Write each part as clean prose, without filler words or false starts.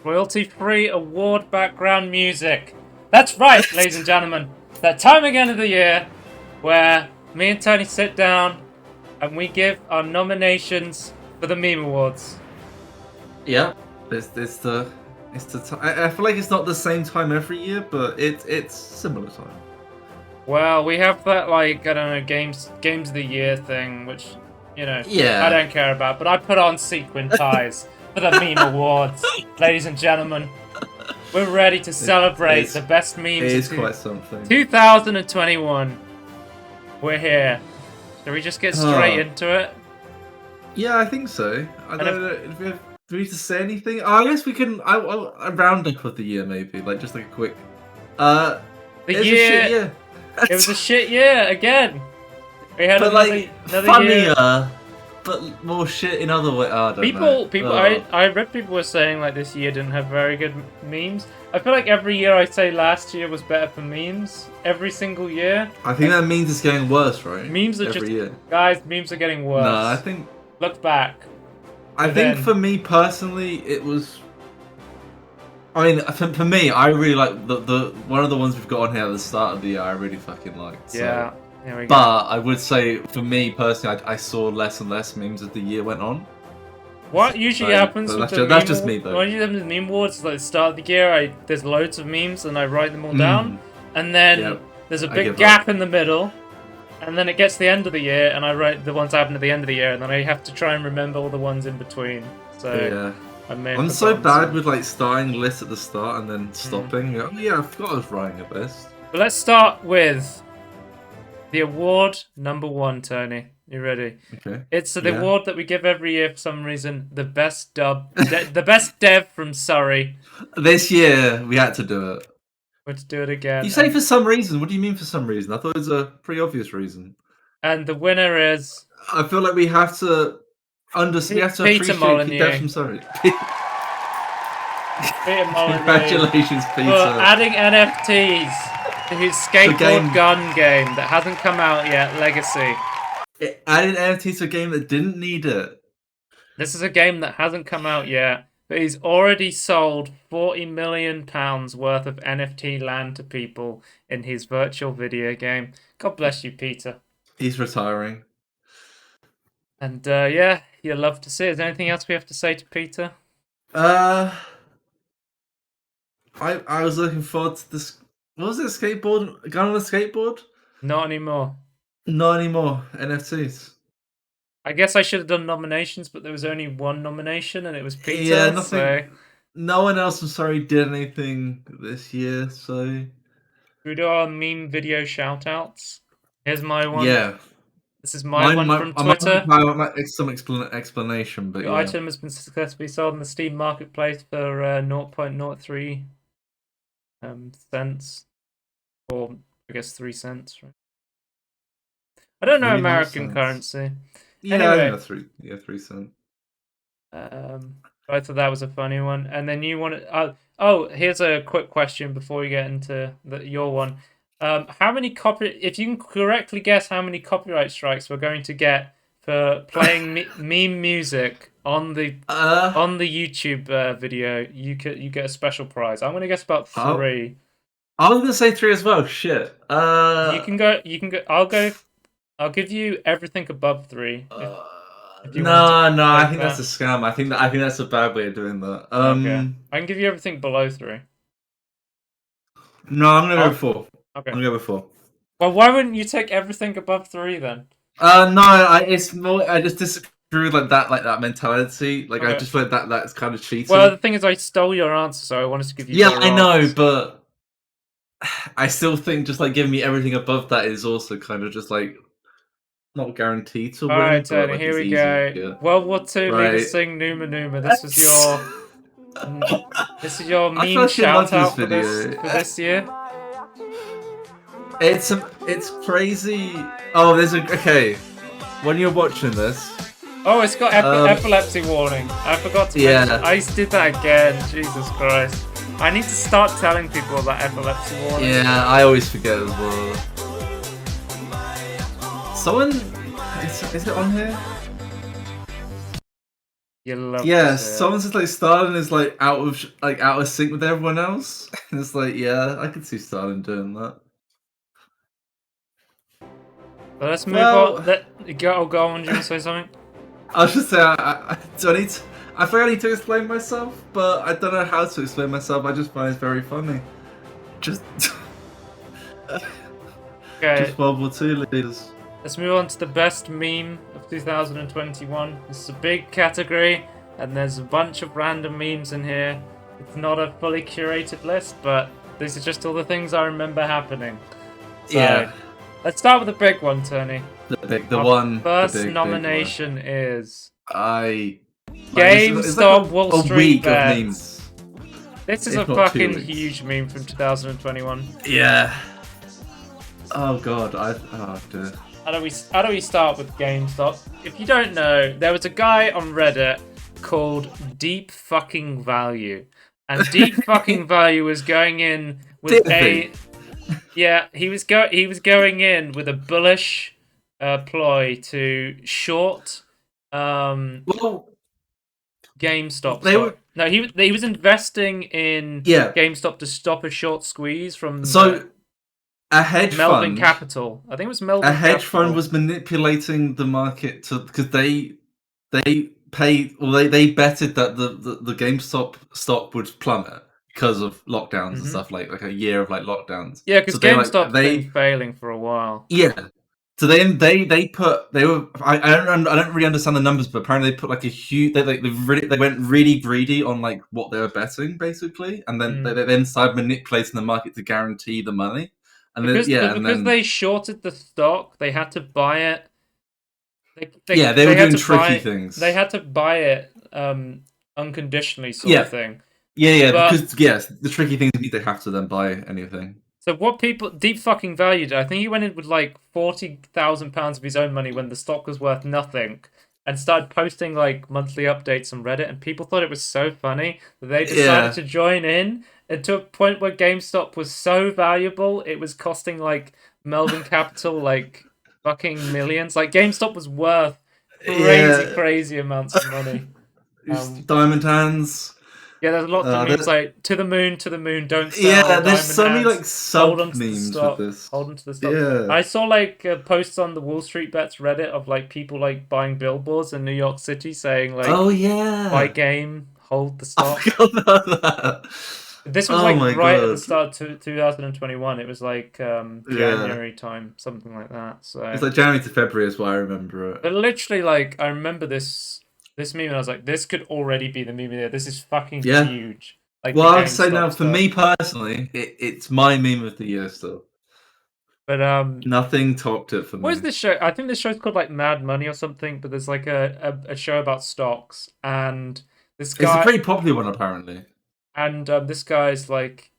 Royalty-free award background music. That's right, ladies and gentlemen. That time again of the year where me and Tony sit down and we give our nominations for the Meme Awards. Yeah, it's the I feel like it's not the same time every year, but it's similar time. Well, we have that, like, I don't know, games of the year thing, which, you know, Yeah. I don't care about, but I put on sequin ties for the Meme Awards. Ladies and gentlemen, we're ready to celebrate the best memes It is of quite something. 2021. We're here. Shall we just get straight into it? Yeah, I think so. I don't know if we have. Do we need to say anything? Oh, I guess we can. A roundup of the year, maybe, like just like a quick. The year. It was a shit year again. We had another funnier, year. but more shit in other ways. Oh, I read people were saying like this year didn't have very good memes. I feel like every year I say last year was better for memes. Every single year. I think that means it's getting worse, right? Memes are every year. Guys, memes are getting worse. No, I think. Look back. I think for me personally, it was. I mean, for me, I really like the one of the ones we've got on here at the start of the year. I really fucking liked. So. Yeah, there we go. But I would say, for me personally, I saw less and less memes as the year went on. What usually happens with the that's just me though. What usually happens with meme awards is like the start of the year, there's loads of memes and I write them all down, and then there's a big gap in the middle, and then it gets to the end of the year and I write the ones that happen at the end of the year, and then I have to try and remember all the ones in between. So yeah. I'm so bad with like starting lists at the start and then stopping. Oh yeah, I forgot I was writing a list. But let's start with the award number 1, Tony. You ready? Okay. It's the award that we give every year for some reason. The best the best dev from Surrey. This year we had to do it. We're to do it again. You say for some reason. What do you mean for some reason? I thought it was a pretty obvious reason. And the winner is. I feel like we have to appreciate the dev from Surrey. Peter Molyneux. Congratulations, Peter. For adding NFTs to his skateboard gun game that hasn't come out yet, Legacy. Adding NFTs to a game that didn't need it. This is a game that hasn't come out yet, but he's already sold £40 million worth of NFT land to people in his virtual video game. God bless you, Peter. He's retiring. And yeah, you'll love to see it. Is there anything else we have to say to Peter? I was looking forward to this. What was it? Skateboard? Gun on a skateboard? Not anymore. Not anymore. NFTs. I guess I should have done nominations, but there was only one nomination, and it was Peter. Yeah, nothing. So... No one else, I'm sorry, did anything this year. So should we do our meme video shoutouts? Here's my one. Yeah. This is my one from Twitter. Some explanation, but the item has been successfully sold in the Steam marketplace for 0.03 cents, or I guess 3 cents. Right? I don't know American currency. Yeah, anyway, 3 cents. I thought that was a funny one. And then you want to... oh, here's a quick question before we get into your one. How many if you can correctly guess how many copyright strikes we're going to get for playing meme music on the YouTube video, you get a special prize. I'm going to guess about 3. I was going to say 3 as well. Shit. You can go. I'll give you everything above 3. No, I think that's a scam. I think that's a bad way of doing that. Okay. I can give you everything below 3. No, I'm gonna go 4. Okay. I'm gonna go with 4. Well, why wouldn't you take everything above 3 then? No, it's more. I just disagree with that mentality. Like I just feel like that's kind of cheating. Well, the thing is, I stole your answer, so I wanted to give you. Yeah, I know, but I still think just like giving me everything above that is also kind of just like. Not guaranteed to win. Alright, Tony, here we go. Yeah. World War II leader sing Numa Numa. This is your meme shout out for this year. It's crazy. Oh, okay. When you're watching this. Oh, it's got epilepsy warning. I forgot to mention. I did that again. Jesus Christ. I need to start telling people about epilepsy warning. Yeah, I always forget as well. Someone... Is it on here? You love to Yeah, see it. someone says like Stalin is like out of sync with everyone else. And it's like, yeah, I could see Stalin doing that. But let's move on. Well, Go on. Do you want to say something? I was just saying, do I need to, I think I need to explain myself, but I don't know how to explain myself. I just find it very funny. Just, Okay. just World War II leaders. Let's move on to the best meme of 2021. This is a big category, and there's a bunch of random memes in here. It's not a fully curated list, but these are just all the things I remember happening. So, Yeah. let's start with the big one, Tony. The First big nomination is it's like GameStop Wall a Street week of Bets. memes, This is a if not 2 fucking weeks. huge meme from 2021. Yeah. Oh god, oh dear. How do we start with GameStop? If you don't know, there was a guy on Reddit called Deep Fucking Value. And Deep Fucking Value was going in with he was going in with a bullish ploy to short Well, GameStop they were stock. No, he was investing in yeah. GameStop to stop a short squeeze from So a hedge Melvin fund, Capital. I think it was Melvin Capital. was manipulating the market to because they paid well they betted that the GameStop stock would plummet because of lockdowns and stuff like a year of like lockdowns. Yeah, So because GameStop's been they failing for a while. yeah. So then they put they were I don't really understand the numbers, but apparently they put like a huge they went really greedy on like what they were betting basically, and then they then started manipulating the market to guarantee the money, and then Because they shorted the stock, they had to buy it. They were They had doing to tricky buy things. they had to buy it unconditionally, sort Yeah, of thing. because yes, the tricky thing is they have to then buy anything. So what people Deep Fucking valued, I think he went in with like £40,000 of his own money when the stock was worth nothing, and started posting like monthly updates on Reddit, and people thought it was so funny that they decided to join in, and to a point where GameStop was so valuable it was costing like Melvin Capital like fucking millions. Like GameStop was worth crazy amounts of money. Diamond hands. Yeah, there's lots of memes like to the moon, don't sell, Yeah, there's diamond so many hands, like hold sub on to the memes with stock, this. hold on to the stock. Yeah, I saw like posts on the Wall Street Bets Reddit of like people like buying billboards in New York City saying like, oh yeah, buy game, hold the stock. I forgot about that. This was Oh like my right at the god. start of 2021. It was like January time, something like that. So It's like January to February is what I remember it. but literally, like I remember this meme, and I was like, this could already be the meme there. This is fucking huge. Like Well, the I'd say now GameStop for stuff. me personally, it's my meme of the year still. But nothing topped it for me. what is this show? I think this show's called like Mad Money or something. But there's like a show about stocks, and this guy. It's a pretty popular one apparently. And this guy's like,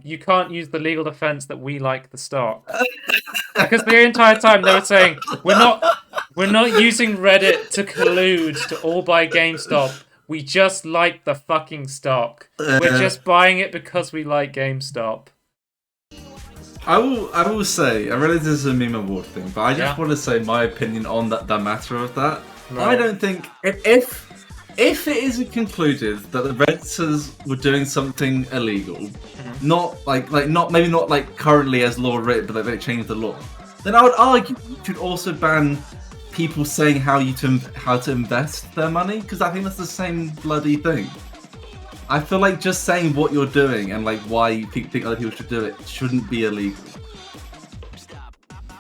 you can't use the legal defense that we like the stock, because the entire time they were saying we're not using Reddit to collude to all buy GameStop. We just like the fucking stock. We're just buying it because we like GameStop. I will say, I realize this is a meme award thing, but I just want to say my opinion on that matter of that. Right. I don't think if it is concluded that the Redditors were doing something illegal, not maybe not like currently as law written, but they changed the law, then I would argue you should also ban people saying how to invest their money, because I think that's the same bloody thing. I feel like just saying what you're doing and like why you think other people should do it shouldn't be illegal.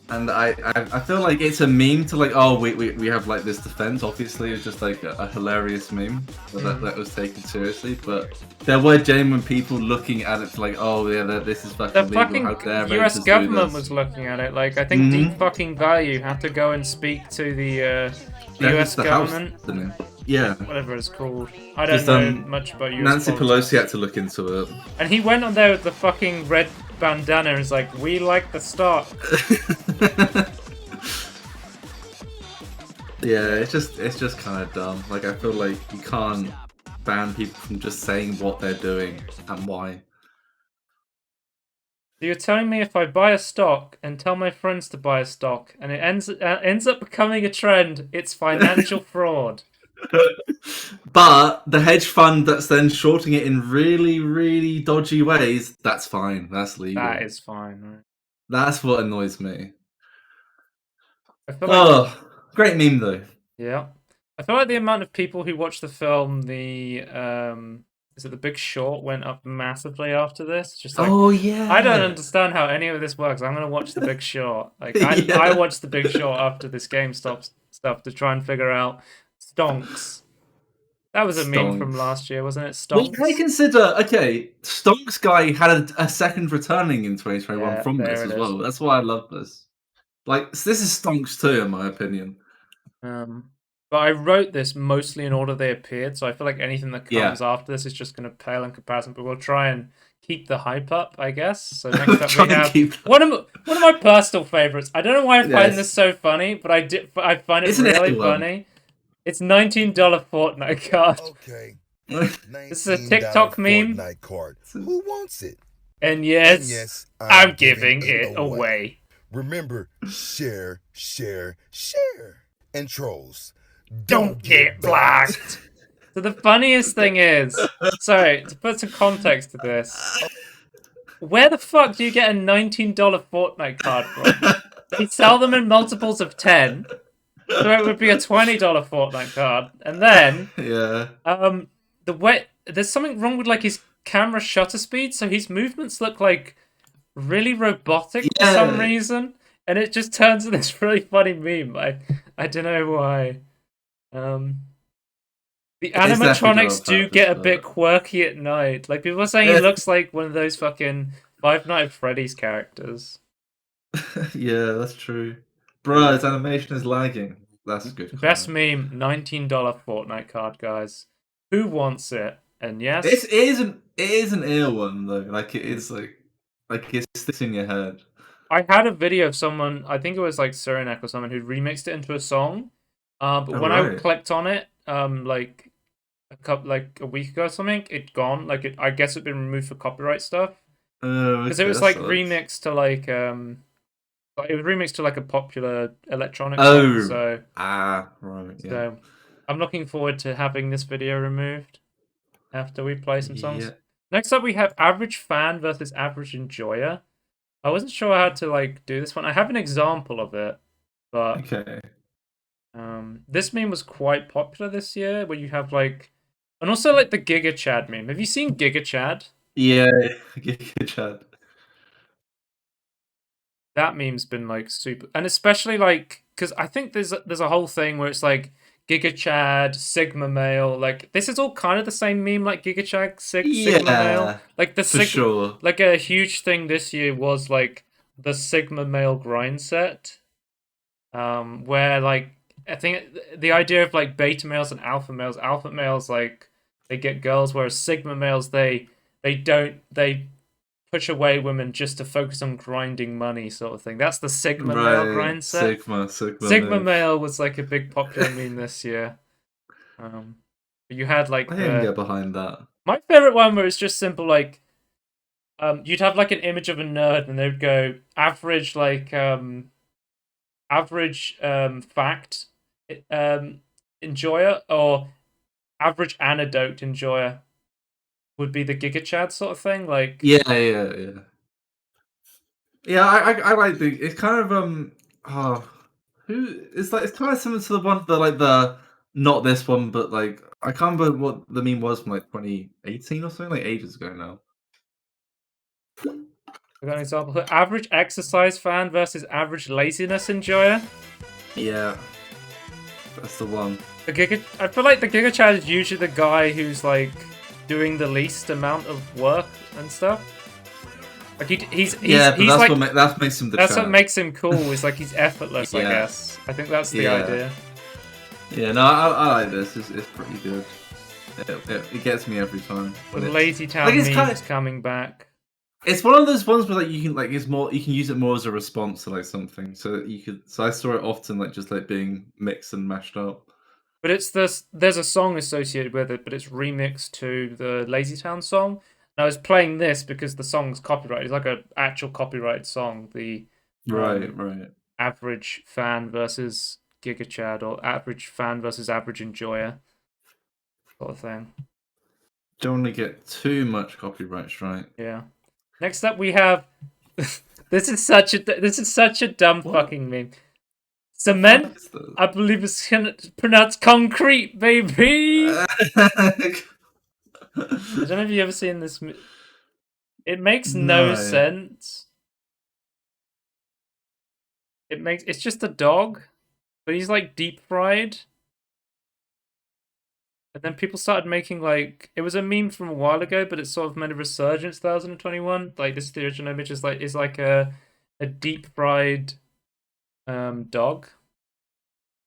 And I feel like it's a meme to like, oh, we have like this defense. Obviously, it's just like a hilarious meme that was taken seriously. But there were genuine people looking at it to like, oh yeah, this is fucking legal. How dare the US government was looking at it. Like I think Deep Fucking Value had to go and speak to the US government. Yeah. Whatever it's called. I don't know much about US Nancy politics. Pelosi had to look into it. And he went on there with the fucking red bandana and was like, we like the stock. Yeah, it's just kind of dumb. Like, I feel like you can't ban people from just saying what they're doing and why. So you're telling me if I buy a stock and tell my friends to buy a stock and it ends up becoming a trend, it's financial fraud. But the hedge fund that's then shorting it in really, really dodgy ways, that's fine. That's That legal. is fine, right? That's what annoys me. I feel like, Oh, great meme though. yeah. I feel like the amount of people who watched the film, is it The Big Short, went up massively after this. Just like, Oh I don't yeah. understand how any of this works. I'm gonna watch The Big Short. Like, I Yeah. watched The Big Short after this GameStop stuff to try and figure out stonks. That was a meme from Stonks. last year, wasn't it? Well, I Stonks. consider okay. Stonks guy had a second returning in 2021 Yeah, from there this it as is. well. That's why I love this. Like this is Stonks too, in my opinion. But I wrote this mostly in order they appeared, so I feel like anything that Yeah. comes after this is just going to pale in comparison. But we'll try and keep the hype up, I guess. So next up we Try and have keep. one of my personal favorites. I don't know why I find this Yes. so funny, but I find it It's an really everyone. funny. It's $19 Fortnite card. Okay, This is a $19 TikTok meme, Fortnite card. Who wants it? and And yes, yes, I'm I'm giving giving it it away. Remember, share, share, share. And trolls, Don't get blacked. So the funniest thing is, sorry, to put some context to this, where the fuck do you get a $19 Fortnite card from? They sell them in multiples of 10, so it would be a $20 Fortnite card. And then, Yeah. the way there's something wrong with like his camera shutter speed, so his movements look like really robotic for some Yeah. reason, and it just turns into this really funny meme. I don't know why. Um, The It's definitely done animatronics on do purpose, get a bit but quirky at night. Like people are saying he looks like one of those fucking Five Nights at Freddy's characters. yeah, that's true. Bruh, his animation is lagging. That's a good Best comment. meme, $19 Fortnite card, guys. Who wants it? And It's yes, it is an ear one though. Like it is like it sticks in your head. I had a video of someone, I think it was like Surrey or someone who remixed it into a song. But Oh when I right. clicked on it, like a week ago or something, it gone. Like I guess it'd been removed for copyright stuff. Oh, Because it okay, was that like sucks. remixed to it was remixed to like a popular electronic song, Oh, so right, yeah, so I'm looking forward to having this video removed after we play some songs. yeah. Next up we have average fan versus average enjoyer. I wasn't sure how to like do this one. I have an example of it, but Okay. this meme was quite popular this year where you have like and also like the Giga Chad meme. Have you seen Giga Chad? Yeah, good chat. That meme's been like super, and especially like because I think there's a whole thing where it's like Giga Chad, Sigma Male, like this is all kind of the same meme, like Giga Chad, Sigma Male, Yeah, like the for sure. like a huge thing this year was like the Sigma Male grind set, where like I think the idea of like beta males and alpha males like they get girls, whereas Sigma males they don't they push away women just to focus on grinding money sort of thing. That's the Sigma male Right, grind set. Sigma Sigma move. male was like a big popular meme this year. But you had I like can the get behind that. my favorite one where it's just simple like you'd have like an image of a nerd and they'd go average fact enjoyer or average anecdote enjoyer would be the Giga Chad sort of thing. Like Yeah. Yeah, I like the. It's kind of oh, who? It's like it's kind of similar to the one the like the not this one, but like I can't remember what the meme was from like 2018 or something, like ages ago now. I got an example here. Average exercise fan versus average laziness enjoyer. Yeah, that's the one. I feel like the Giga Chad is usually the guy who's like doing the least amount of work and stuff. Like Yeah, but he's like that makes him the that's what chat. makes him cool. Is like he's effortless. I Yeah, guess. I think that's the yeah, idea. yeah. No, I like this. It's pretty good. It gets me every time The when Lazy like Town it's meme kind is of coming back. it's one of those ones where like you can like it's more you can use it more as a response to like something. So you could so I saw it often like just like being mixed and mashed up. But it's this. There's a song associated with it, but it's remixed to the Lazy Town song. And I was playing this because the song's copyrighted. It's like an actual copyrighted song. The Right, um, right. average fan versus Giga Chad or average fan versus average enjoyer. sort of thing. Don't want to get too much copyright strike. Yeah. Next up, we have. This is such a dumb fucking meme. Cement. I believe it's pronounced concrete, baby. I don't know if you've ever seen this. It makes no sense. It's just a dog, but he's like deep fried. And then people started making like it was a meme from a while ago, but it sort of made a resurgence 2021. Like this the original image is like a deep fried dog.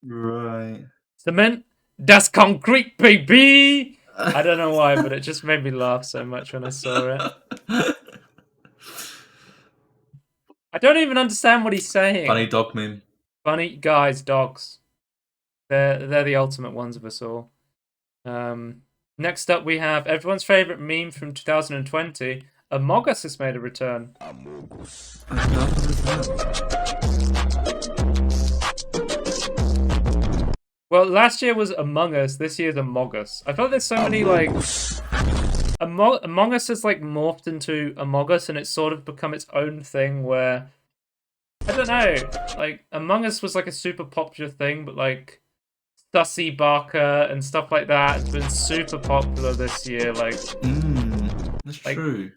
Right. Cement, that's concrete, baby. I don't know why, but it just made me laugh so much when I saw it. I don't even understand what he's saying. Funny dog meme. Funny guys, dogs. They're the ultimate ones of us all. Next up, we have everyone's favorite meme from 2020. Among Us has made a return. Well, last year was Among Us. This year's Among Us. I feel like there's so many like Among Us has like morphed into Among Us, and it's sort of become its own thing. Where I don't know, like Among Us was like a super popular thing, but like Sussy Barker and stuff like that has been super popular this year. Like, that's like, true.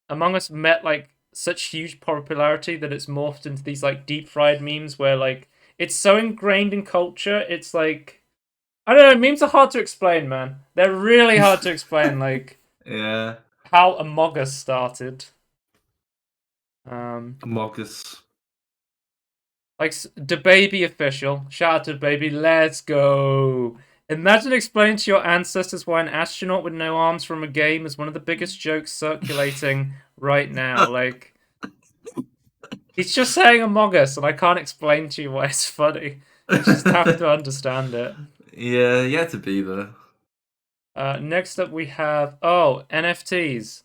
Among Us met like such huge popularity that it's morphed into these like deep fried memes where like it's so ingrained in culture. It's like I don't know. Memes are hard to explain, man. They're really hard to explain. Like, yeah, how Among Us started. Among Us. Like the baby official. Shout out to baby. Let's go. Imagine explaining to your ancestors why an astronaut with no arms from a game is one of the biggest jokes circulating right now. Like, he's just saying Among Us, and I can't explain to you why it's funny. You just have to understand it. Yeah, you had to be there. Next up, we have NFTs.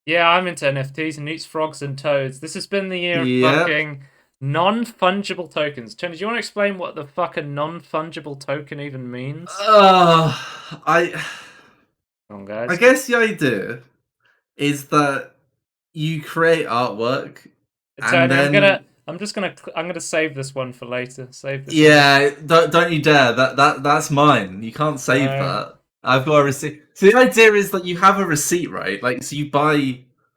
Yeah, I'm into NFTs, newts, frogs, and toads. This has been the year of fucking non-fungible tokens. Tony, do you want to explain what the fuck a non-fungible token even means? I guess the idea is that you create artwork, Tony, and then I'm gonna save this one for later. Save this. Yeah, don't you dare. That's mine. You can't save that. I've got a receipt. So the idea is that you have a receipt, right? Like, so you buy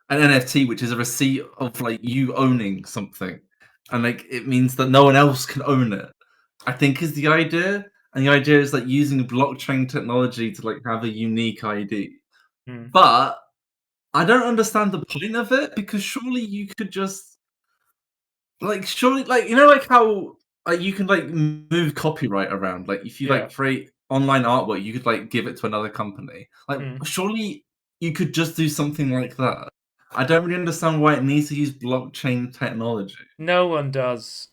an NFT, which is a receipt of like you owning something, and like it means that no one else can own it. I think is the idea, and the idea is like using blockchain technology to like have a unique ID. But I don't understand the point of it because surely you could just surely you know like how you can like move copyright around. Like if you like create online artwork, you could like give it to another company. Like surely you could just do something like that. I don't really understand why it needs to use blockchain technology. No one does.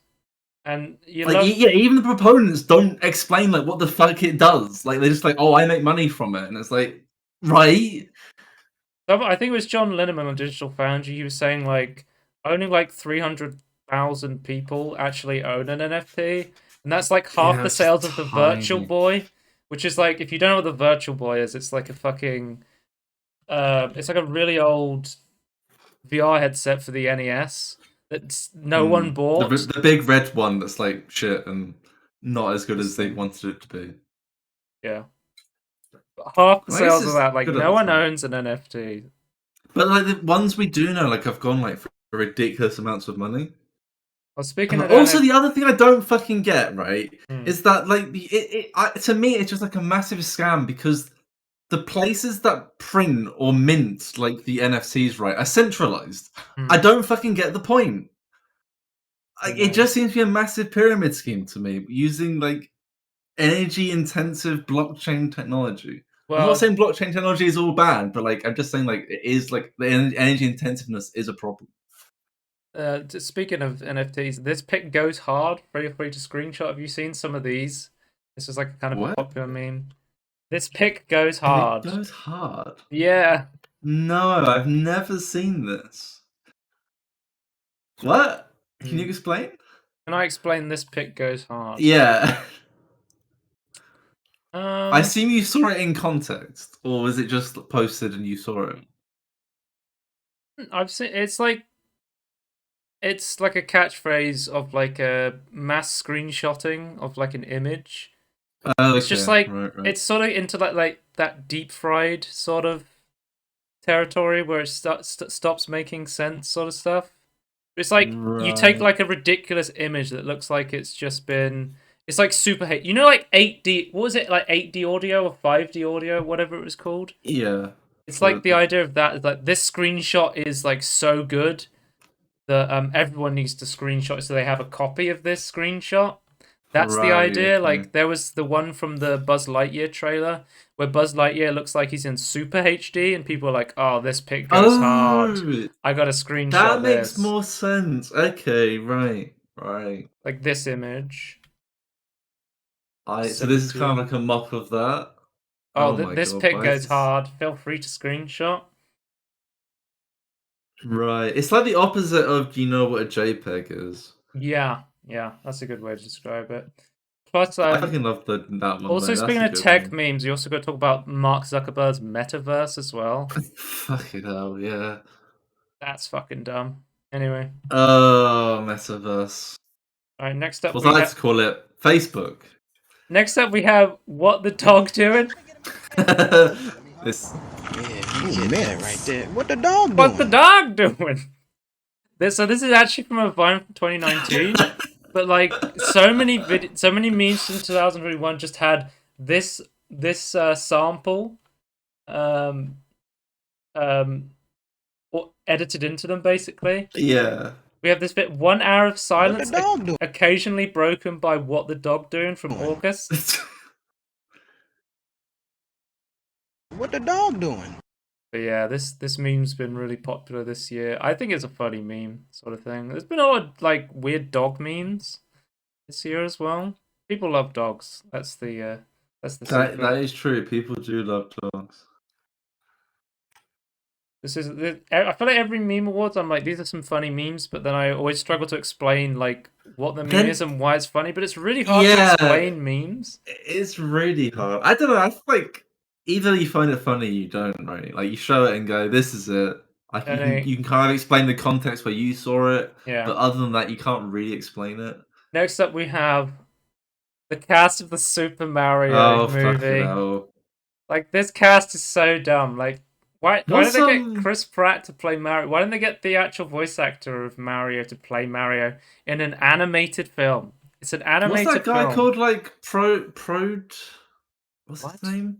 And even the proponents don't explain like what the fuck it does. Like they're just like, oh, I make money from it, and it's like, right? I think it was John Linneman on Digital Foundry. He was saying like only like 300,000 people actually own an NFT, and that's like half the sales of the Virtual Boy. Which is like, if you don't know what the Virtual Boy is, it's like a fucking, it's like a really old VR headset for the NES that no one bought. The big red one that's like shit and not as good as they wanted it to be. Yeah. Half the sales of that, like no one owns an NFT. But like the ones we do know, like have gone like for ridiculous amounts of money. Well, speaking of also, the other thing I don't fucking get, right, is that like to me it's just like a massive scam because the places that print or mint like the NFTs, right, are centralized. I don't fucking get the point. It just seems to be a massive pyramid scheme to me, using like energy-intensive blockchain technology. Well, I'm not saying blockchain technology is all bad, but like I'm just saying like it is like the energy intensiveness is a problem. Speaking of NFTs, this pic goes hard. Feel free to screenshot. Have you seen some of these? This is like a kind of a popular meme. This pic goes hard. It goes hard? Yeah. No, I've never seen this. What? Can you explain? Can I explain this pic goes hard? Yeah. I assume you saw it in context, or was it just posted and you saw it? I've seen it's like a catchphrase of like a mass screenshotting of like an image. Oh, It's just okay, like right. it's sort of into like that deep fried sort of territory where it stops making sense sort of stuff. It's like you take Right. like a ridiculous image that looks like it's just been. It's like super hate. You know, like 8D. What was it like 8D audio or 5D audio, whatever it was called? Yeah. It's like the idea of that is like this screenshot is like so good that everyone needs to screenshot it so they have a copy of this screenshot. That's the Right. idea. Okay. Like there was the one from the Buzz Lightyear trailer where Buzz Lightyear looks like he's in super HD, and people are like, "Oh, this pic goes hard. Oh, I got to that screenshot makes this." more sense. Okay, right. Like this image. So this is kind of 17. like a mock of that. Oh, Oh my this god, pic why is goes this? hard. Feel free to screenshot. Right. It's like the opposite of you know what a JPEG is. Yeah, that's a good way to describe it. Plus, I fucking love that one also though. That's speaking a of good tech one. memes, you also got to talk about Mark Zuckerberg's metaverse as well. Fucking hell, yeah. That's fucking dumb. Anyway, Oh, metaverse. all right. Next up, What I we like have to call it Facebook. what the dog doing? This. Yeah, man, right there. What the dog What the doing? dog doing? This is actually from a Vine from 2019. But like so many memes in 2021 just had this sample um or edited into them basically. Yeah. We have this bit 1 hour of What the silence dog doing? occasionally broken by what the dog doing from August. What the dog doing? But yeah, this meme's been really popular this year. I think it's a funny meme sort of thing. There's been a lot of like weird dog memes this year as well. People love dogs. That's the secret. That is true. People do love dogs. I feel like every meme awards I'm like these are some funny memes, but then I always struggle to explain like what the meme is and why it's funny. But it's really hard to explain memes. It's really hard. I don't know. I feel like either you find it funny, or you don't. Right? Like you show it and go, "This is it." Like you can kind of explain the context where you saw it, Yeah. but other than that, you can't really explain it. Next up, we have the cast of the Super Mario movie. Fucking hell. Like this cast is so dumb. Like why did they get Chris Pratt to play Mario? Why didn't they get the actual voice actor of Mario to play Mario in an animated film? It's an animated film. What's that guy called? Like Prod? What's his name?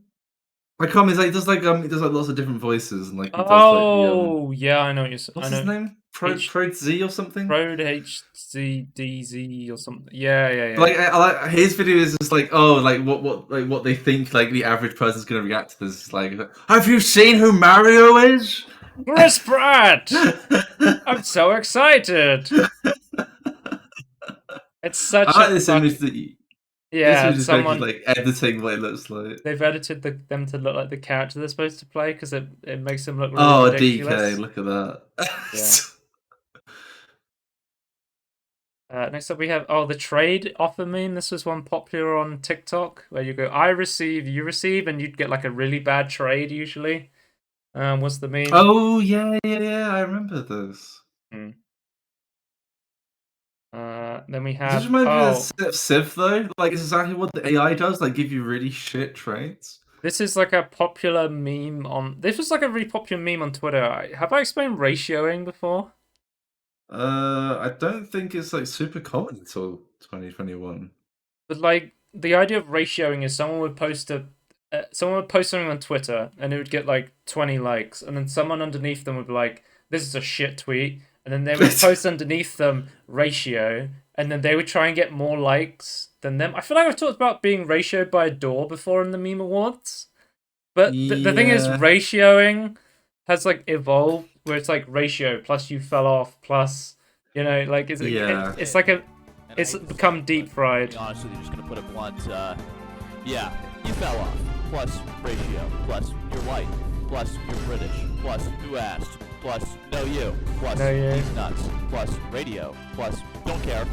I can't remember. He does like lots of different voices and like. He does, yeah, I know what you're saying. What's his name? Prod Z or something? Prod HZDZ or something. Yeah. But, like I like his video is just like what they think like the average person's gonna react to this. Like, have you seen who Mario is? Chris Pratt! I'm so excited. It's such I like this image that you. Yeah, this someone like editing what it looks like. They've edited them to look like the character they're supposed to play because it makes them look really ridiculous. DK, look at that. Yeah. Next up, we have the trade offer meme. This was one popular on TikTok where you go, I receive, you receive, and you'd get like a really bad trade usually. What's the meme? Oh yeah, I remember this. Then we have. Does it remind me of Civ though? Like, it's exactly what the AI does. Like, give you really shit trades. This is like a popular meme on. This was like a really popular meme on Twitter. Have I explained ratioing before? I don't think it's like super common until 2021. But like the idea of ratioing is someone would post something on Twitter and it would get like 20 likes, and then someone underneath them would be like, "This is a shit tweet," and then they would post underneath them ratio, and then they would try and get more likes than them. I feel like I've talked about being ratioed by a door before in the meme awards, but the thing is, ratioing has like evolved where it's like ratio plus you fell off plus, you know, like it's like it's become deep fried. Honestly, you're just gonna put it blunt. Yeah, you fell off. Plus ratio. Plus you're white. Plus you're British. Plus who asked. Plus no you. Plus no you. These nuts. Plus radio. Plus don't care.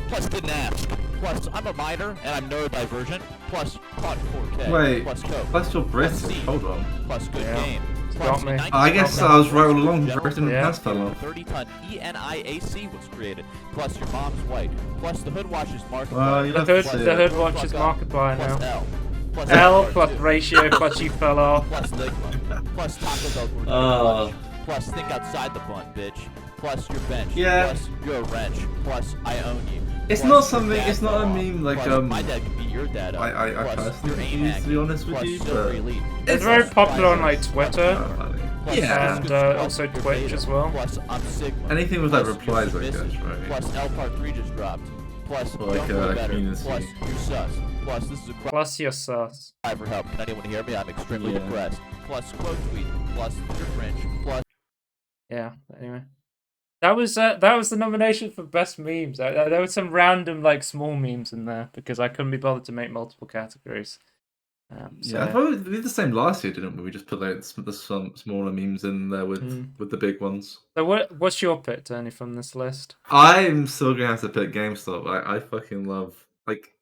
plus didn't ask, plus I'm a minor and I'm neurodivergent, plus caught 4K, Wait, plus coke, plus you're British. C, Hold on. plus good Yeah. game. Got me. I guess I was right all along. Britain Yeah. has fell off. 30-ton ENIAC was created. Plus your mom's white. Plus the hood watch is marked. Well, you The have hood, to say the it. hood watch is Markiplier Plus now. L. Plus L Part plus two. ratio plus you fell off. Plus Ligma. Plus Taco Bell. Gordon Oh. Ramsay. Plus think outside the bun, bitch. Plus your bench. Yeah. Plus you're a wrench. Plus I own you. It's Plus not your something. dad It's not a fell off. meme like Plus my dad can beat your dad up. I Plus personally your aim refuse to be hack. honest with Plus you, silver but elite. It's very popular on like Twitter. not funny. Plus Yeah. And plus also your Twitch beta. as well. Plus I'm Sigma. Anything with like Plus replies, you're I guess, submissive. right? Plus L Part 3 just dropped. Plus Or like don't know a better. community. Plus you're sus. Plus this is a Plus your sus. cry for help. Can anyone hear me? I'm extremely Yeah. depressed. Plus quote tweet. Plus you're cringe. Plus Yeah. Anyway, that was the nomination for best memes. There were some random like small memes in there because I couldn't be bothered to make multiple categories. Yeah, I thought we did the same last year, didn't we? We just put like some smaller memes in there with the big ones. So what's your pick, Tony, from this list? I'm still gonna have to pick GameStop. I fucking love like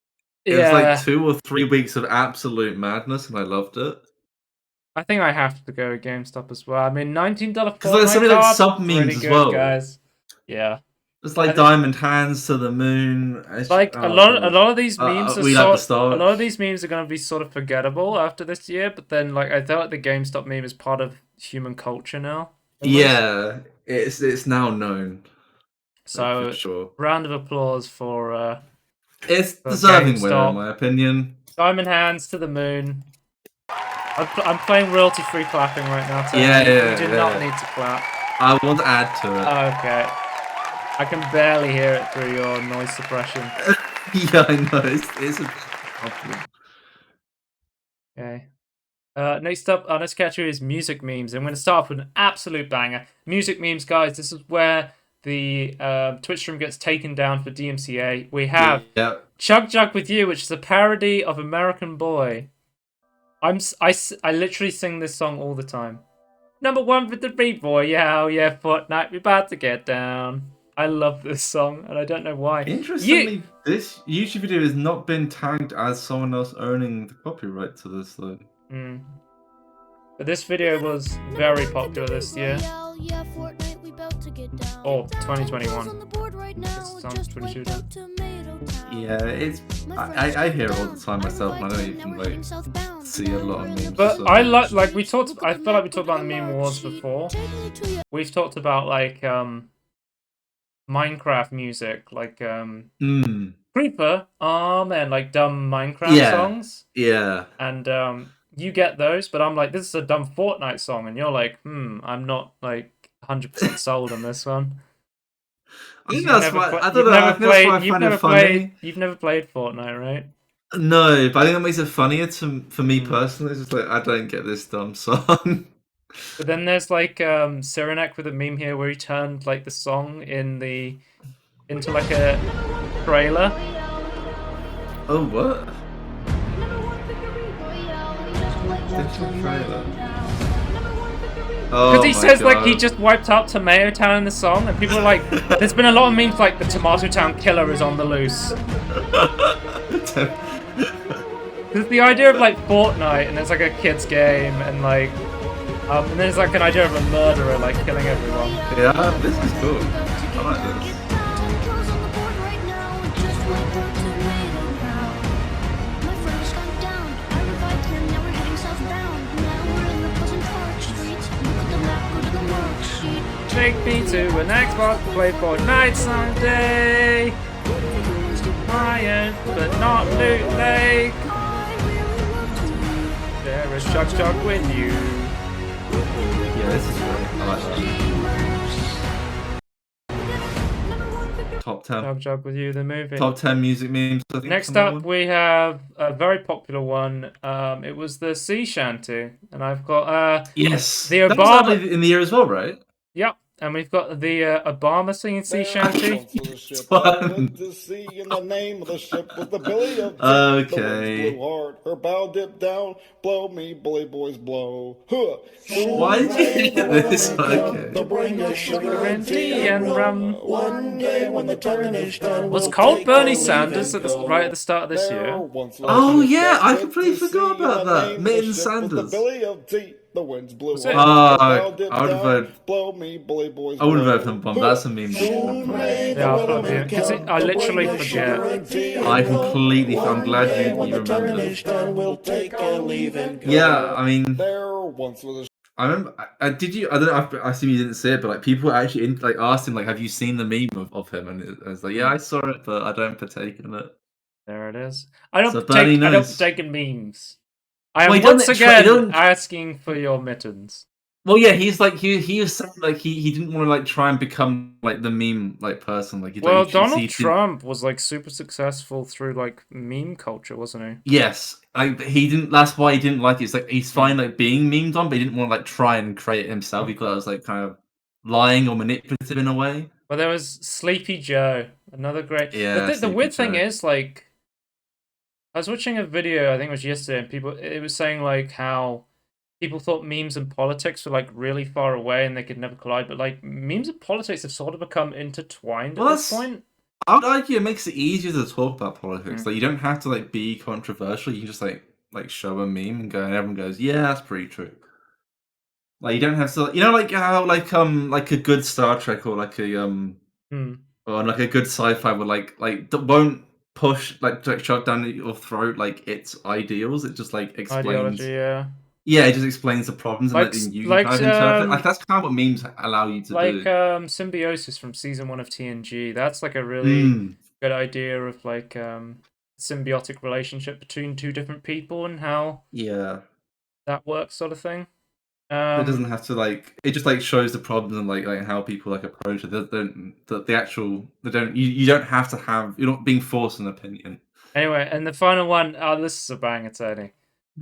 it was like 2 or 3 weeks of absolute madness, and I loved it. I think I have to go with GameStop as well. I mean, $19 'Cause there's so many, like, sub memes pretty as good, well. guys. Yeah. It's like I think- diamond hands to the moon. It's, Like a lot of these memes we like the a start. lot of these memes are going to be sort of forgettable after this year, but then like I feel like the GameStop meme is part of human culture now. almost. Yeah, it's now known. So for sure. round of applause for It's for deserving winner GameStop. in my opinion. Diamond Hands to the Moon. I'm playing royalty-free clapping right now. Tony. Yeah, You do yeah. not need to clap. I want to add to it. Okay. I can barely hear it through your noise suppression. Yeah, I know. It's a problem. Okay. Next up, our next category is music memes. I'm going to start off with an absolute banger. Music memes, guys. This is where the Twitch stream gets taken down for DMCA. We have Chug Jug With You, which is a parody of American Boy. I literally sing this song all the time. Number 1 for the beat boy. Yeah, oh yeah, Fortnite. We're about to get down. I love this song, and I don't know why. Interestingly, this YouTube video has not been tagged as someone else owning the copyright to this, though. But this video was very popular this year. Or 2021. This sounds pretty shooting. Yeah, it's. I hear it all the time myself, and I don't even like see a lot of memes. But so. I like we talked. I feel like we talked about the meme awards before. We've talked about like Minecraft music, like Creeper. Oh man, like dumb Minecraft songs. Yeah. And you get those, but I'm like, this is a dumb Fortnite song, and you're like, I'm not like 100% sold on this one. I think that's why. I don't know. I think that's why I find it funny. You've never played Fortnite, right? No, but I think that makes it funnier for me personally. It's just like I don't get this dumb song. But then there's like Cyrenek with a meme here where he turned like the song into like a trailer. Oh what? Digital trailer. Because he says God. like he just wiped out Tomato Town in the song, and people are like, there's been a lot of memes like the Tomato Town killer is on the loose. There's the idea of like Fortnite, and it's like a kid's game, and like, and there's like an idea of a murderer like killing everyone. Yeah, this is cool. I like this. Take me to an Xbox to play Fortnite someday. Iron, but not Loot Lake. There is Chug Jug With You. Yeah, this is great. I like that. Top 10. Chug Jug With You, the movie. Top 10 music memes. I think Next up, we have a very popular one. It was the sea shanty, and I've got yes, the that was Obama early in the year as well, right? Yep, and we've got the Obama singing sea shanty. To sea, and the name of the ship was the Billy of Tea. The winds Okay. blew hard, her bow dipped down. Blow me, bully boys, blow. Huh. Why did you get this? Okay. Bring us Sugar and tea and rum. One day when the turning is done, Was Colt Bernie Sanders right at the start of this year? Oh yeah, I completely forgot about that. Mitten Sanders. The winds blew Was it? I would vote. Blow me, bully boys. I would vote for Bomb. That's a meme. Yeah, I'll put it because I literally forget. I completely. I'm glad you remember. Yeah, I mean, I remember. Did you? I don't know. I assume you didn't see it, but like people actually like asked him, like, "Have you seen the meme of him?" And it was like, "Yeah, I saw it, but I don't partake in it." There it is. I don't So partake. Bernie I don't knows. partake in memes. I am Well, he once doesn't again he doesn't- asking for your mittens. Well, yeah, he's like he was saying like he didn't want to like try and become like the meme like person. Like, Well, like, Donald Trump was like super successful through like meme culture, wasn't he? Yes, like he didn't. That's why he didn't like it. It's like he's fine like being memed on, but he didn't want to like try and create it himself. He thought it was like kind of lying or manipulative in a way. Well, there was Sleepy Joe, another great. Yeah, The Sleepy weird thing Joe. is like, I was watching a video. I think it was yesterday, and it was saying like how people thought memes and politics were like really far away and they could never collide, but like memes and politics have sort of become intertwined at this point. I would argue it makes it easier to talk about politics. Like you don't have to like be controversial. You can just like show a meme and go, and everyone goes, "Yeah, that's pretty true." Like you don't have to, you know, like how like a good Star Trek or like a or like a good sci-fi would like won't push like shove down your throat like its ideals. It just like explains. Ideology, yeah. Yeah, it just explains the problems and then you kind of interpret. Like that's kind of what memes allow you to do. Like Symbiosis from season 1 of TNG. That's like a really good idea of like symbiotic relationship between two different people and how that works, sort of thing. It doesn't have to like. It just like shows the problems and like how people like approach it. You don't have to have. You're not being forced an opinion. Anyway, and the final one. Oh, this is a banger, Tony.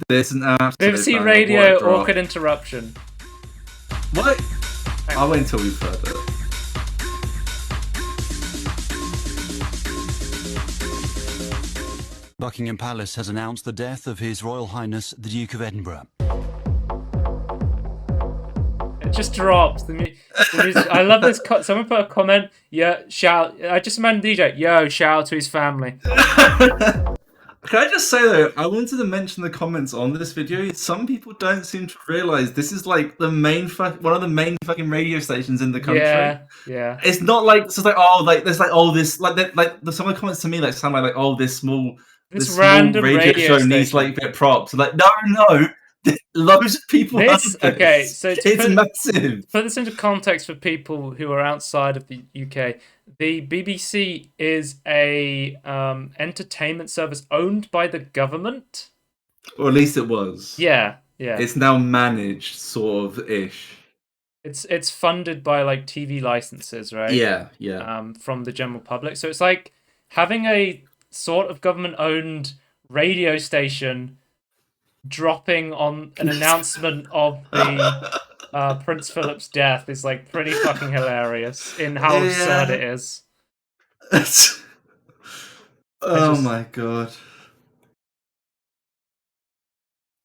This is an absolute BBC Radio awkward interruption. What? I'll wait until we've heard it. Buckingham Palace has announced the death of His Royal Highness the Duke of Edinburgh. It just drops. The music. I love this. Someone put a comment. Yeah, shout. I just imagine DJ. Yo, shout out to his family. Can I just say though, I wanted to mention the comments on this video. Some people don't seem to realize this is like the main one of the main fucking radio stations in the country. Yeah. It's not like it's just like there's like this like some of the comments to me like sound like this small random radio show station needs like a bit props. Like no. Loads of people. Okay, so it's massive. Put this into context for people who are outside of the UK. The BBC is a entertainment service owned by the government, or at least it was. Yeah. It's now managed, sort of ish. It's funded by like TV licenses, right? Yeah. From the general public, so it's like having a sort of government-owned radio station dropping on an announcement of the Prince Philip's death is like pretty fucking hilarious in how absurd it is. My god.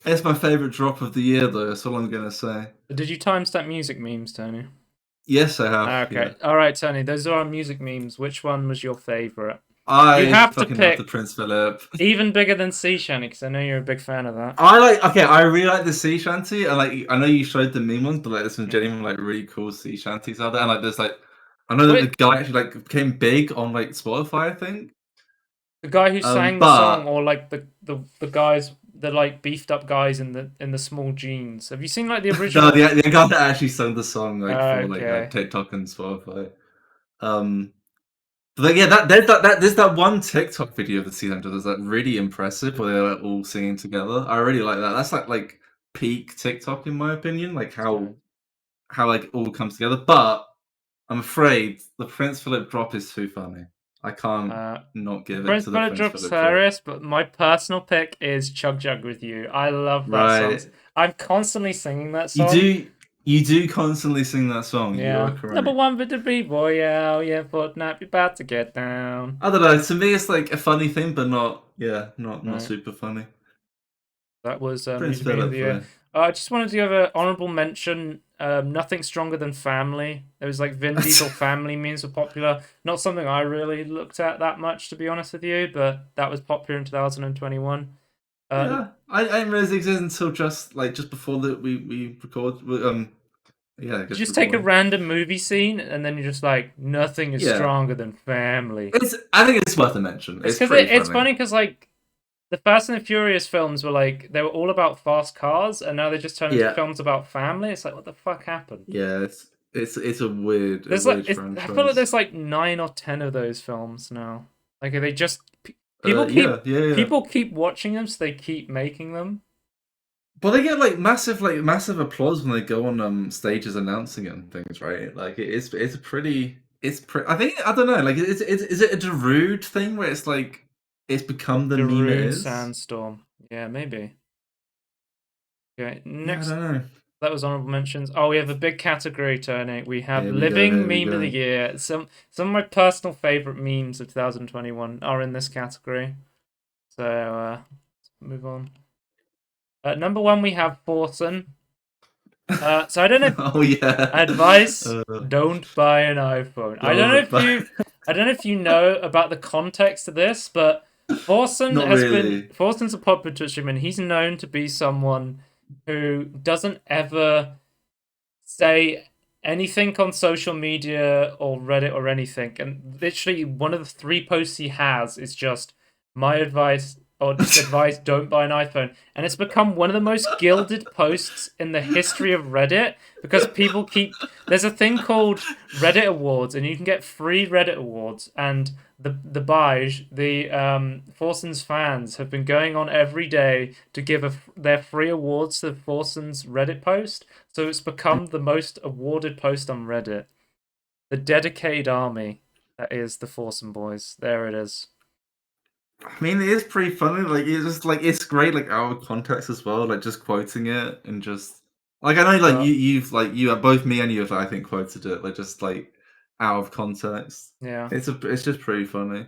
It's my favourite drop of the year though, that's all I'm gonna say. Did you timestamp music memes, Tony? Yes, I have. Okay. Yeah. Alright, Tony, those are our music memes. Which one was your favourite? I you have fucking to pick love the Prince Philip. Even bigger than Sea Shanty, because I know you're a big fan of that. I really like the sea shanty, and like I know you showed the meme ones, but like there's some genuine like really cool sea shanties out there, and like there's like I know that the guy actually like became big on like Spotify, I think. The guy who sang the song, or like the guys, the like beefed up guys in the small jeans. Have you seen like the original? No, the guy that actually sung the song like for like TikTok and Spotify. But yeah, there's that one TikTok video of the sea hunter that's like really impressive where they're like, all singing together. I really like that. That's like peak TikTok in my opinion, like how like all comes together. But I'm afraid the Prince Philip drop is too funny. I can't not give it to the Prince Philip drop's hilarious, but my personal pick is Chug Jug with You. I love that song. I'm constantly singing that song. You do constantly sing that song. You Yeah. are correct. Number one for the B-boy, yeah, Fortnite, you're about to get down. I don't know. To me, it's like a funny thing, but not Right. super funny. That was Prince Music Meme of the Year. I just wanted to give an honourable mention. Nothing Stronger Than Family. There was like Vin Diesel family memes were popular. Not something I really looked at that much, to be honest with you, but that was popular in 2021. Yeah, I didn't realize it existed until just before that we record. Yeah, I guess just take a recording. random movie scene and then you're just like, nothing is stronger than family. I think it's worth a mention. It's funny because like the Fast and the Furious films were like they were all about fast cars, and now they just turned into films about family. It's like, what the fuck happened? Yeah, it's a weird franchise. franchise. I feel like there's like 9 or 10 of those films now. Like they just people keep watching them, so they keep making them. But they get like massive applause when they go on stages announcing it and things, right? Like it's pretty. I think I don't know. Like is it a Darude thing where it's like it's become the meme it is? Sandstorm. Yeah, maybe. Okay, next. I don't know. That was honorable mentions. Oh, we have a big category, Tony. We have Living Meme of the Year. Some of my personal favorite memes of 2021 are in this category. So let's move on. Number 1, we have Forsen. So I don't know. Oh yeah. Advice: don't buy an iPhone. I don't know if you know about the context of this, but Forsen's a popular Twitch streamer, and he's known to be someone who doesn't ever say anything on social media or Reddit or anything. And literally one of the 3 posts he has is just my advice or advice, don't buy an iPhone. And it's become one of the most gilded posts in the history of Reddit because people there's a thing called Reddit Awards, and you can get free Reddit Awards, and the Forsen's fans have been going on every day to give their free awards to Forsen's Reddit post. So it's become the most awarded post on Reddit. The dedicated army that is the Forsen boys. There it is. I mean, it is pretty funny. Like it's great, like out of context as well. Like just quoting it and just like I know, like you've both me and you have I think quoted it like just like out of context. Yeah, it's just pretty funny.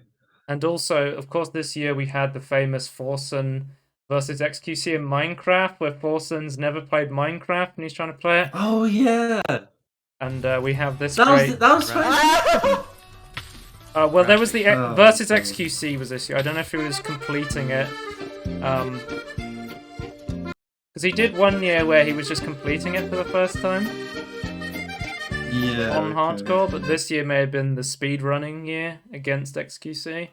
And also, of course, this year we had the famous Forsen versus XQC in Minecraft, where Forsen's never played Minecraft and he's trying to play it. Oh yeah. And we have this. That was funny. Well, there was the versus XQC was this year. I don't know if he was completing it. Because he did one year where he was just completing it for the first time. Yeah. On hardcore, but this year may have been the speedrunning year against XQC.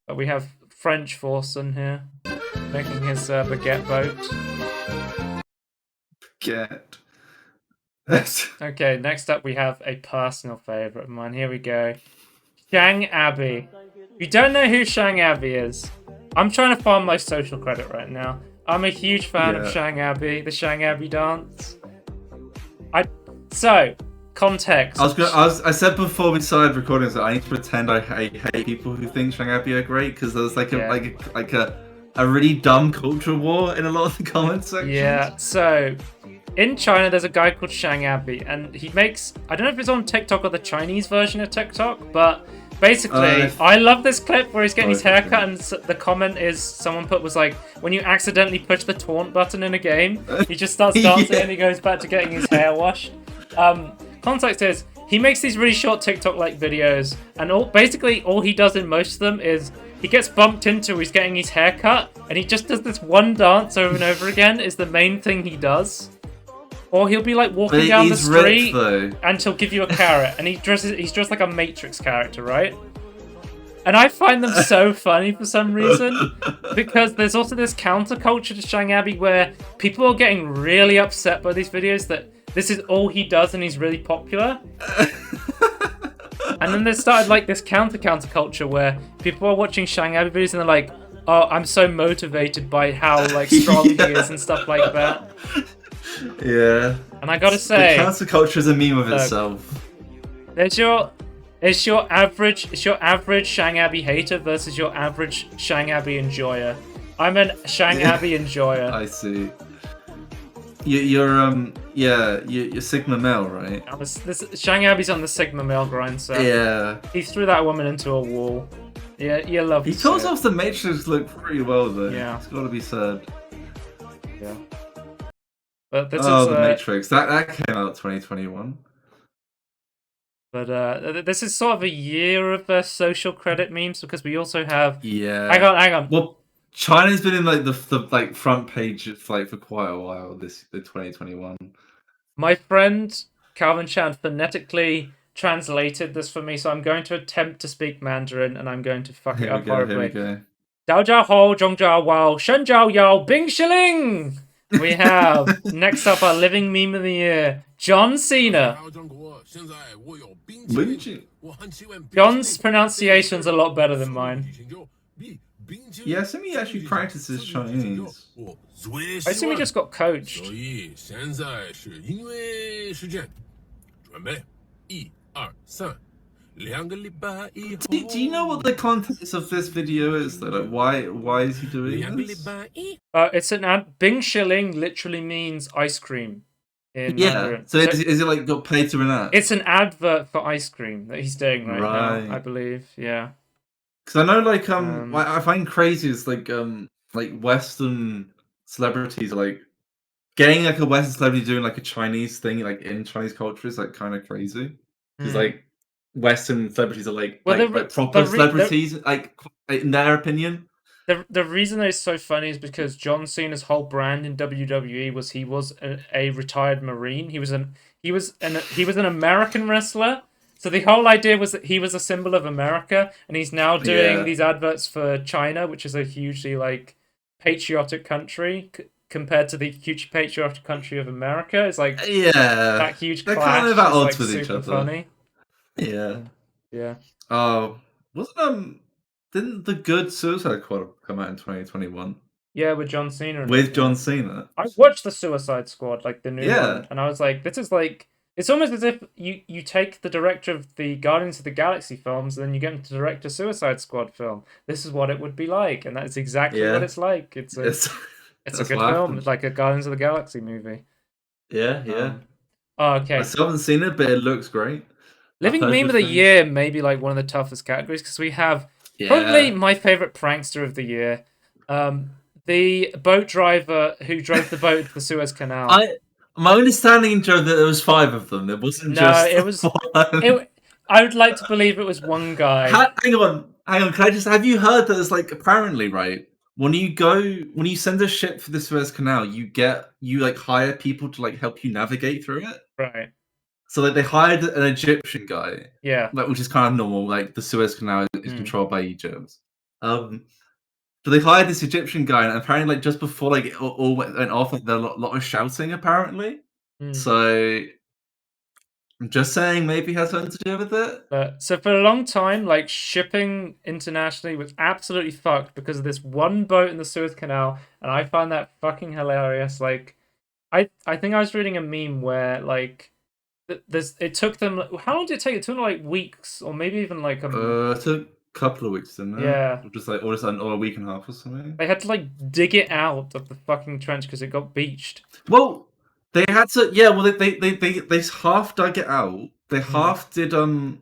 But we have French Forsen here, making his baguette boat. Baguette. Okay, next up we have a personal favourite of mine. Here we go. Shang Abbey. If you don't know who Shang Abbey is, I'm trying to farm my social credit right now. I'm a huge fan of Shang Abbey, the Shang Abbey dance. Context. I said before we started recording that I need to pretend I hate people who think Shang Abbey are great because there's a really dumb culture war in a lot of the comments section. Yeah, so in China there's a guy called Shang Abbey, and he makes, I don't know if it's on TikTok or the Chinese version of TikTok, but basically I love this clip where he's getting his hair cut, and the comment is someone was like, when you accidentally push the taunt button in a game, he just starts dancing and he goes back to getting his hair washed. Context is, he makes these really short TikTok-like videos, and basically all he does in most of them is he gets bumped into, he's getting his hair cut, and he just does this one dance over and over again is the main thing he does. Or he'll be like walking down the street and he'll give you a carrot, and he's dressed like a Matrix character, right? And I find them so funny for some reason, because there's also this counterculture to Shang Abbey where people are getting really upset by these videos that this is all he does and he's really popular. And then there started like this counterculture where people are watching Shang Abbey videos and they're like, oh, I'm so motivated by how like strong he is and stuff like that. Yeah. And I gotta say, the counterculture is a meme of itself. It's your average Shang Abbey hater versus your average Shang Abbey enjoyer. I'm an Shang Abbey enjoyer. I see. you're Sigma male, right? Shang Abi's on the Sigma male grind, so Yeah. he threw that woman into a wall. Yeah, you love He to pulls see it. off the Matrix look pretty well, though. Yeah. It's got to be said. Yeah. But this Oh, is the Matrix. That came out 2021. But this is sort of a year of social credit memes because we also have. Yeah. Hang on. Well, China's been in like the like front page like for quite a while. The 2021. My friend Calvin Chan phonetically translated this for me, so I'm going to attempt to speak Mandarin, and I'm going to fuck it up horribly. Here we go. Dao Jiao Ho, Zhong Jiao Wao, Shen Jiao Yao, Bing Shilling! We have, next up, our living meme of the year, John Cena. John's pronunciation's a lot better than mine. Yeah, I assume he actually practices Chinese. I assume he just got coached. Do you know what the context of this video is, though? Like, why is he doing this? It's an ad. Bing Shilling literally means ice cream in Mandarin. So is it like got paid to an ad? It's an advert for ice cream that he's doing right now, I believe. Yeah. Because I know, like, what I find crazy is like Western celebrities like getting like a Western celebrity doing like a Chinese thing like in Chinese culture is like kind of crazy because like Western celebrities are like proper celebrities like in their opinion. The reason that it's so funny is because John Cena's whole brand in WWE was he was a retired Marine. He was an American wrestler. So the whole idea was that he was a symbol of America, and he's now doing these adverts for China, which is a hugely like patriotic country compared to the huge patriotic country of America. It's like that huge clash. They're kind of at odds with each other. Funny. Yeah. Oh, wasn't didn't the Good Suicide Squad come out in 2021? Yeah, with John Cena. With John Cena. I watched the Suicide Squad, like the new one, and I was like, this is like. It's almost as if you take the director of the Guardians of the Galaxy films and then you get him to direct a Suicide Squad film. This is what it would be like, and that's exactly what it's like. It's a good film. It's like a Guardians of the Galaxy movie. Yeah. Okay. I still haven't seen it, but it looks great. Living meme of the year may be like one of the toughest categories because we have probably my favorite prankster of the year, the boat driver who drove the boat to the Suez Canal. My understanding, Joe, that there was 5 of them. It wasn't just it was one. I would like to believe it was one guy. Hang on. Can I just have you heard that it's like apparently right when you send a ship for the Suez Canal, you like hire people to like help you navigate through it. Right. So like they hired an Egyptian guy. Yeah. Like which is kind of normal. Like the Suez Canal is controlled by Egypt. So they hired this Egyptian guy, and apparently, like just before like it all went off, like, there was a lot of shouting. Apparently, so I'm just saying, maybe it has something to do with it. So for a long time, like shipping internationally was absolutely fucked because of this one boat in the Suez Canal, and I find that fucking hilarious. Like, I think I was reading a meme where like it took them. How long did it take? It took them like weeks, or maybe even like it took couple of weeks, didn't it? Yeah. Or just a week and a half or something. They had to like dig it out of the fucking trench because it got beached. Well, they had to. Yeah. Well, they half dug it out. They half did.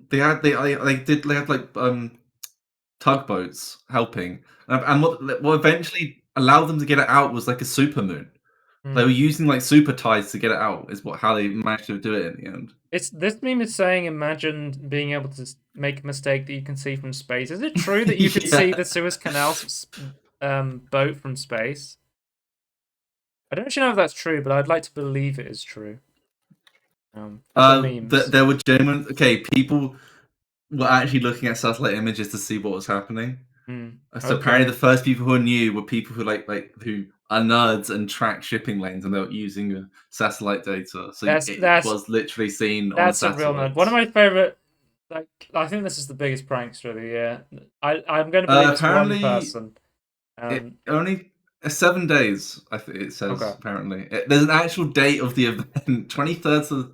They had tugboats helping, and what eventually allowed them to get it out was like a supermoon. They were using like super tides to get it out. Is how they managed to do it in the end. This meme is saying, imagine being able to make a mistake that you can see from space. Is it true that you could see the Suez Canal boat from space? I don't actually know if that's true, but I'd like to believe it is true. There were genuine. Okay, people were actually looking at satellite images to see what was happening. So apparently, the first people who knew were people who who are nerds and track shipping lanes, and they were using satellite data. So it was literally seen on That's a real nerd. One of my favorite. Like, I think this is the biggest prankster of the year. I'm going to believe it's one person. Only 7 days, I think it says. Apparently, there's an actual date of the event, 23rd to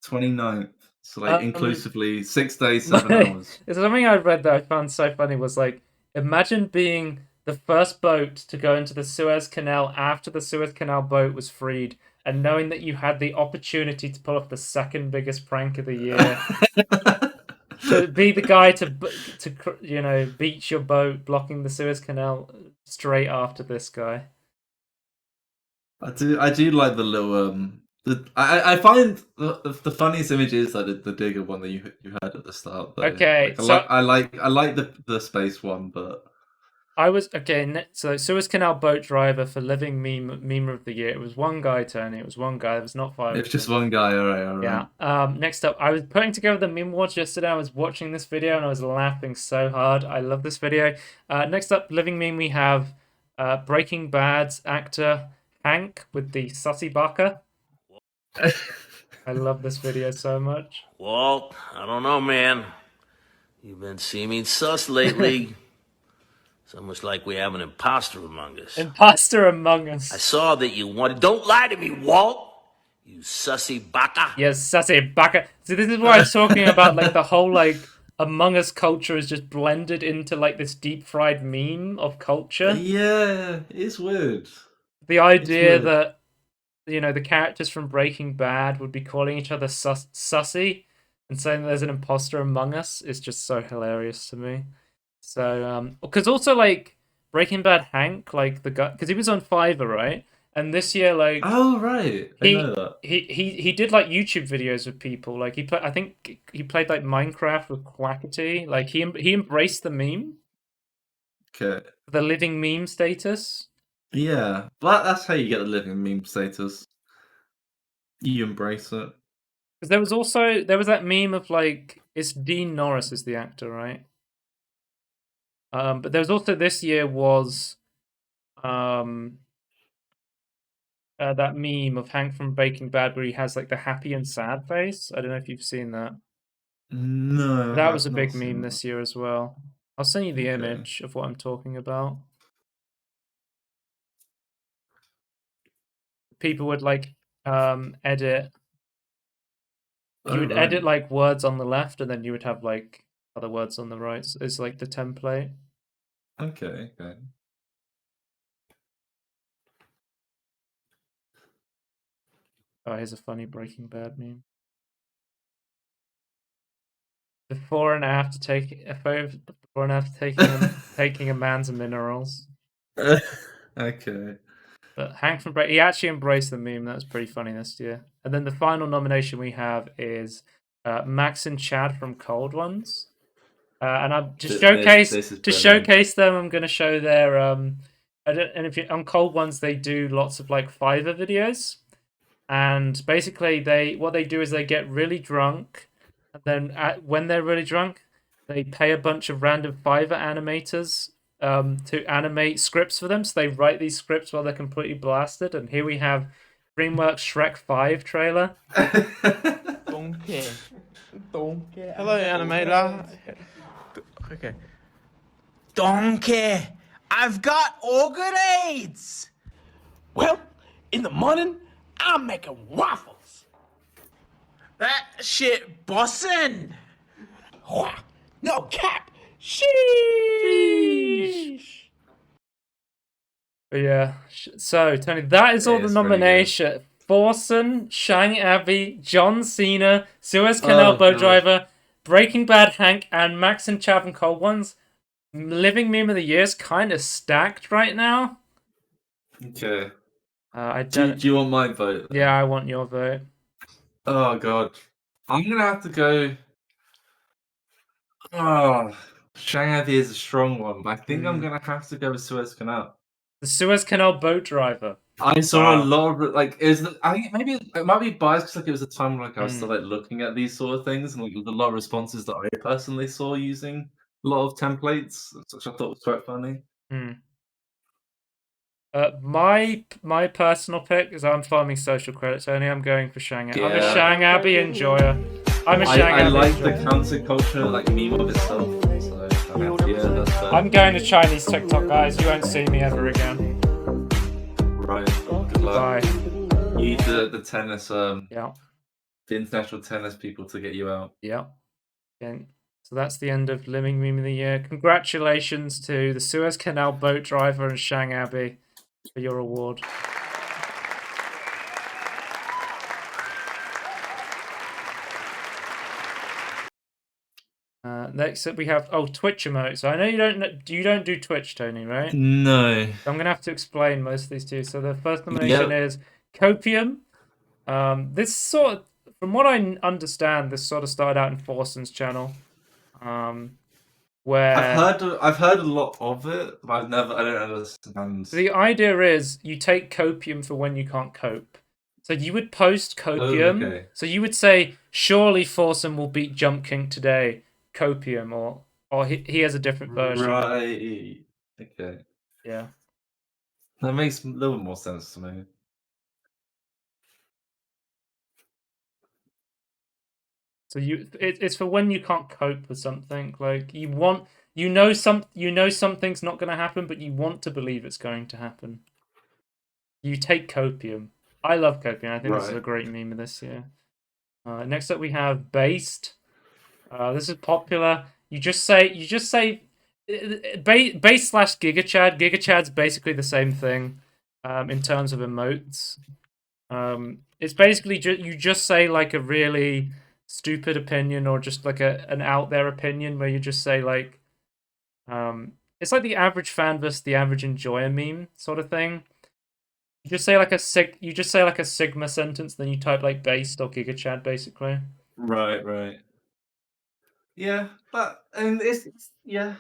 29th. So inclusively 6 days, 7 hours. There's something I read that I found so funny was like, imagine being the first boat to go into the Suez Canal after the Suez Canal boat was freed, and knowing that you had the opportunity to pull off the second biggest prank of the year, to be the guy to beach your boat blocking the Suez Canal straight after this guy. I do like the little I find the funniest image is like the digger one that you had at the start though. Okay, like, I like the space one, but I was so Suez Canal boat driver for living meme of the year. It was one guy, Tony. It was one guy. There was not five. it's just one guy. All right. Yeah. Next up, I was putting together the meme awards yesterday. I was watching this video and I was laughing so hard. I love this video. Next up, living meme, we have Breaking Bad's actor Hank with the sussy baka. I love this video so much. Walt, I don't know, man. You've been seeming sus lately. It's almost like we have an imposter among us. Imposter among us. I saw that you wanted. Don't lie to me, Walt. You sussy baka. Yes, sussy baka. See, this is what I was talking about. Like the whole like Among Us culture is just blended into like this deep fried meme of culture. Yeah, it's weird. The idea that the characters from Breaking Bad would be calling each other sussy and saying that there's an imposter among us is just so hilarious to me. So, because also like Breaking Bad Hank, like the guy, because he was on Fiverr, right? And this year, like, oh right, I know that he did like YouTube videos with people. Like I think he played like Minecraft with Quackity. Like he embraced the meme. Okay. The living meme status. Yeah, but that's how you get the living meme status. You embrace it. Because there was that meme of like it's Dean Norris is the actor, right? But there was also this year was that meme of Hank from Breaking Bad where he has like the happy and sad face. I don't know if you've seen that. No, that was a big meme this year as well. I'll send you the image of what I'm talking about. People would like edit. You would edit like words on the left, and then you would have like other words on the right. So it's like the template. Okay. Oh, here's a funny Breaking Bad meme. Before and after taking taking a man's minerals. Okay. But Hank from he actually embraced the meme. That was pretty funny this year. And then the final nomination we have is Max and Chad from Cold Ones. And I'm to showcase them. I'm going to show their and if you on Cold Ones they do lots of like Fiverr videos, and basically what they do is they get really drunk, and then when they're really drunk, they pay a bunch of random Fiverr animators to animate scripts for them. So they write these scripts while they're completely blasted. And here we have DreamWorks Shrek 5 trailer. Don't care. Hello, animator. Okay. Don't care. I've got all good aids. Well, in the morning, I'm making waffles. That shit bussin'. No cap. Sheesh. But yeah, so Tony, that is all the nomination. Forsen, Shang Abbey, John Cena, Suez Canal Boat Driver, Breaking Bad Hank, and Max and Chav and Cold Ones. Living meme of the year is kind of stacked right now. Okay. Do you want my vote? Yeah, I want your vote. Oh god, I'm gonna have to go. Oh, Shang Abbey is a strong one, but I think I'm gonna have to go with Suez Canal. The Suez Canal Boat Driver. I saw a lot of like I think maybe it might be biased because like it was a time when like I was still like looking at these sort of things, and like there was a lot of responses that I personally saw using a lot of templates, which I thought was quite funny. My personal pick is I'm farming social credits. Tony, I'm going for Shang. I'm a Shang Abbey enjoyer. I like the counterculture like meme of itself. So that's fair. I'm going to Chinese TikTok, guys. You won't see me ever again. Right. Good luck. Bye. You need the tennis. Yeah. The international tennis people to get you out. Yeah. Okay. So that's the end of Living Meme of the Year. Congratulations to the Suez Canal Boat Driver and Shang Abbey for your award. Next up we have Twitch emotes. So I know you don't do Twitch, Tony, right? No. So I'm gonna have to explain most of these two. So the first nomination Yep. is Copium. This sort of, from what I understand, this sort of started out in Forson's channel. Where I've heard a lot of it, but I don't understand. the idea is you take copium for when you can't cope. So you would post copium. Oh, okay. So you would say, "Surely Forson will beat Jump King today." Copium, or he has a different version. Right. Okay. Yeah. That makes a little more sense to me. So it's for when you can't cope with something. Like you know something's not going to happen, but you want to believe it's going to happen. You take copium. I love copium. I think this is a great meme of this year. Next up we have based. This is popular. You just say base slash gigachad. Gigachad's basically the same thing in terms of emotes. It's basically you just say like a really stupid opinion or just like an out there opinion where you just say like it's like the average fan versus the average enjoyer meme sort of thing. You just say like a sigma sentence, then you type like based or gigachad basically. Right. Yeah, but it's yeah.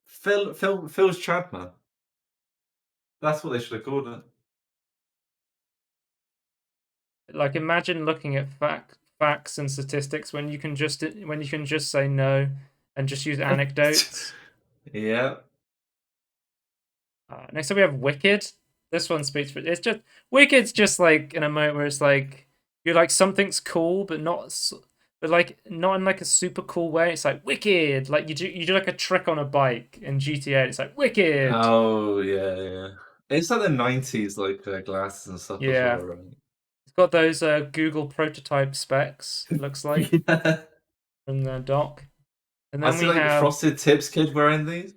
Phil's Chadman. That's what they should have called it. Like imagine looking at facts and statistics when you can just say no and just use anecdotes. Yeah. Next up we have Wicked. This one speaks for it's just Wicked's just like an emote where it's like you're like something's cool but like not in like a super cool way. It's like Wicked, like you do like a trick on a bike in GTA. It's like Wicked. Oh yeah. It's like the 90s, like glasses and stuff as well, right? It's got those Google prototype specs. It looks like Yeah. from the doc. And then I see we like have Frosted Tips kid wearing these.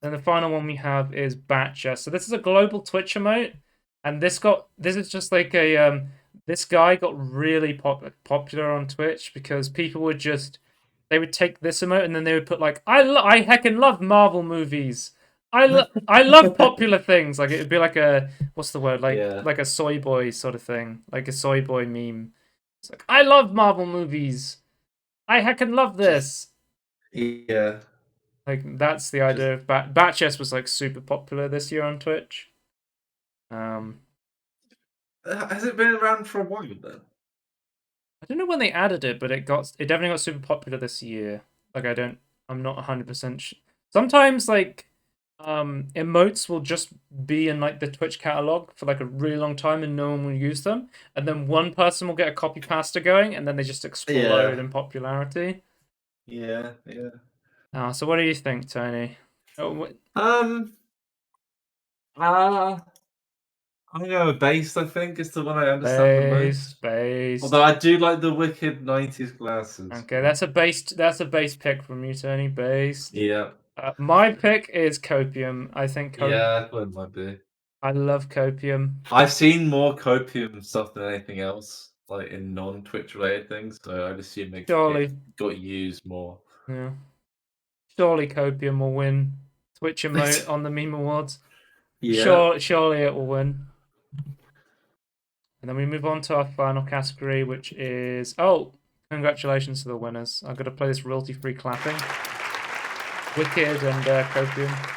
And the final one we have is Batcher. So this is a global Twitch emote, and this is just like a this guy got really popular on Twitch because people would they would take this emote and then they would put like I heckin' love Marvel movies. I love popular things. Like it would be like a what's the word like a soy boy sort of thing, like a soy boy meme. It's like I love Marvel movies. I heckin' love this. Yeah. Like that's the idea of Batchess was like super popular this year on Twitch. Has it been around for a while then? I don't know when they added it, but it definitely got super popular this year. Like I'm not 100%. Sometimes like emotes will just be in like the Twitch catalog for like a really long time and no one will use them, and then one person will get a copy pasta going, and then they just explode in popularity. Yeah. So what do you think, Tony? I'm gonna go with based, I think, is the one I understand the most. Based. Although I do like the wicked 90s glasses. Okay, that's a base pick from you, Tony. Based. Yeah. My pick is Copium. I think Yeah, it might be. I love Copium. I've seen more Copium stuff than anything else, like in non-Twitch related things, so I'd assume it got used more. Yeah. Surely Copium will win Twitch emote on the Meme Awards. Yeah. Surely it will win. And then we move on to our final category, which is congratulations to the winners. I've got to play this royalty-free clapping. Wicked and Copium.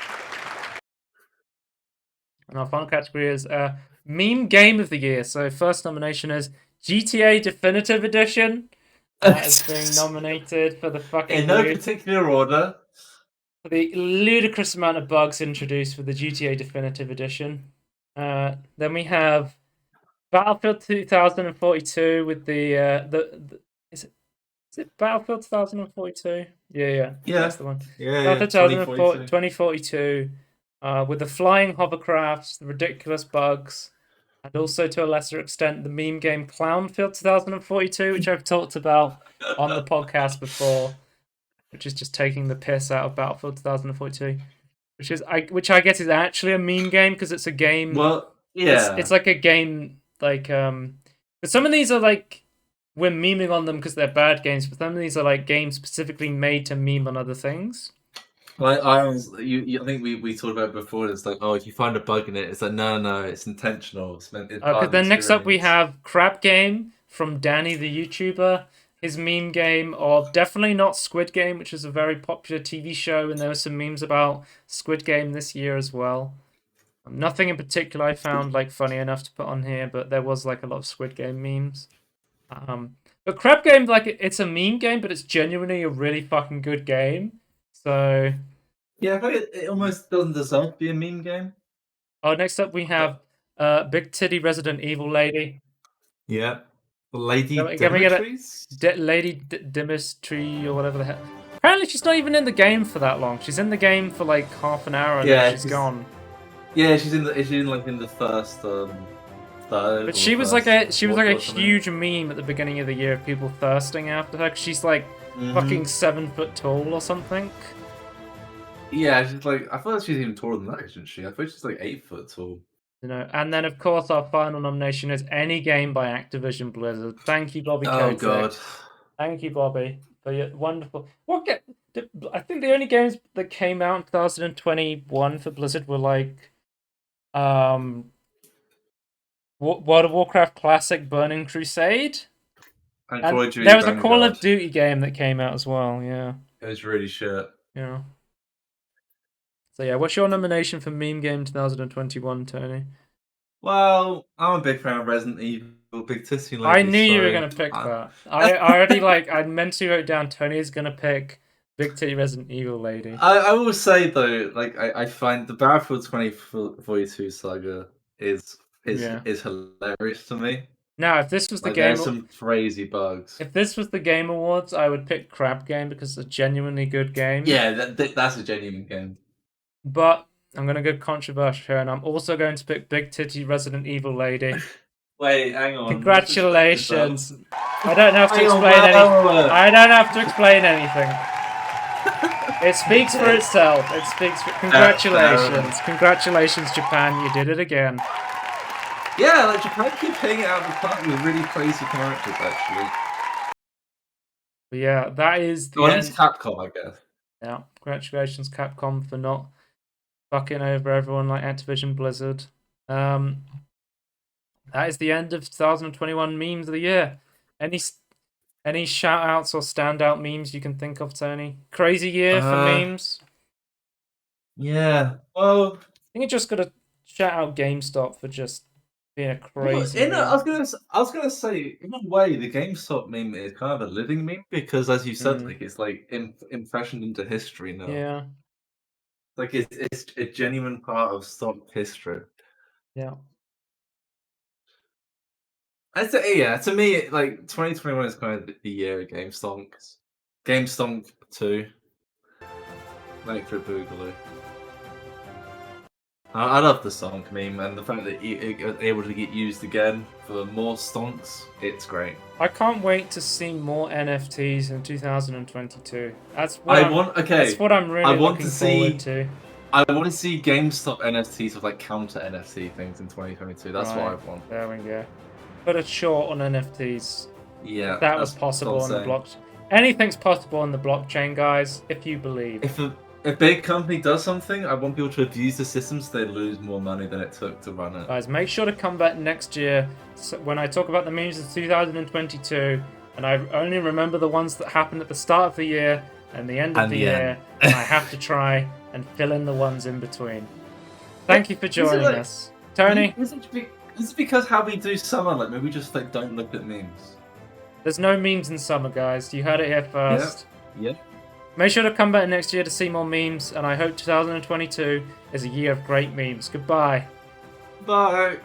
And our final category is Meme Game of the Year. So first nomination is GTA Definitive Edition. It's being nominated for the fucking in no particular order. For the ludicrous amount of bugs introduced for the GTA Definitive Edition. Then we have Battlefield 2042 with the is it Battlefield 2042? Yeah, that's the one. Yeah, Battlefield 2042 with the flying hovercrafts, the ridiculous bugs, and also to a lesser extent the meme game Clownfield 2042, which I've talked about on the podcast before, which is just taking the piss out of Battlefield 2042, which I guess is actually a meme game because it's a game. Well, yeah, it's like a game like but some of these are like we're memeing on them because they're bad games, but some of these are like games specifically made to meme on other things. I think we talked about it before. It's like, oh, if you find a bug in it, it's like, no, it's intentional. It's meant. It's part Because of the then next up we experience. have Crap Game from Danny the YouTuber. His meme game of definitely not Squid Game, which is a very popular TV show, and there were some memes about Squid Game this year as well. Nothing in particular I found like funny enough to put on here, but there was like a lot of Squid Game memes. But Crap Game, like it's a meme game, but it's genuinely a really fucking good game. So yeah, I think it almost doesn't deserve to be a meme game. next up we have Big Titty Resident Evil Lady. Yeah. Lady Dimitris? Lady Dimitri or whatever the hell. Apparently she's not even in the game for that long. She's in the game for like half an hour and then she's gone. Yeah, she's in the first third. But she was like a huge meme at the beginning of the year of people thirsting after her. 'Cause she's like fucking 7 foot tall or something. Yeah, she's like, I thought she's even taller than that, isn't she? I thought she's like 8 foot tall. You know, and then of course our final nomination is any game by Activision Blizzard. Thank you, Bobby. Oh God! Thank you, Bobby, for your wonderful. I think the only games that came out in 2021 for Blizzard were like, World of Warcraft Classic, Burning Crusade, and there was a Call of Duty game that came out as well. Yeah, it was really shit. Yeah. So yeah, what's your nomination for Meme Game 2021, Tony? Well, I'm a big fan of Resident Evil, Big Titty Lady. I knew you were gonna pick that. I already I mentally wrote down Tony is gonna pick Big Titty Resident Evil Lady. I will say though, like I find the Battlefield 2042 saga is hilarious to me. Now, if this was the game, there's some crazy bugs. If this was the Game Awards, I would pick Crap Game because it's a genuinely good game. Yeah, that's a genuine game. But I'm going to go controversial here, and I'm also going to pick Big Titty Resident Evil Lady. Wait, hang on. Congratulations. I don't have to explain anything. I don't have to explain anything. It speaks for itself. It speaks for... Congratulations. Congratulations, Japan. You did it again. Yeah, like Japan keeps hitting it out of the park with really crazy characters, actually. But yeah, that is the end. It's Capcom, I guess. Yeah, congratulations, Capcom, for not fucking over everyone like Activision Blizzard. That is the end of 2021 memes of the year. Any shout outs or standout memes you can think of, Tony? Crazy year for memes. Yeah. Well, I think you just gotta shout out GameStop for just being a crazy. I was gonna say, in a way, the GameStop meme is kind of a living meme because, as you said, like it's like impressioned into history now. Yeah. Like it's a genuine part of stock history. Yeah. I'd say, yeah, to me, like 2021 is kind of the year of GameStonk. GameStonk 2. Electric Boogaloo. I love the stonk meme and the fact that it's able to get used again for more stonks. It's great. I can't wait to see more NFTs in 2022. That's what I'm really looking forward to. I want to see GameStop NFTs with like counter NFT things in 2022. That's what I want. There we go. Put a short on NFTs. Yeah, that was possible on the blockchain. Anything's possible on the blockchain, guys, if you believe. If a big company does something, I want people to abuse the system so they lose more money than it took to run it. Guys, make sure to come back next year when I talk about the memes of 2022, and I only remember the ones that happened at the start of the year and the end of the year, and I have to try and fill in the ones in between. Thank you for joining us. Tony? Is it because how we do summer, like maybe we just like don't look at memes? There's no memes in summer, guys. You heard it here first. Yep. Make sure to come back next year to see more memes, and I hope 2022 is a year of great memes. Goodbye. Bye.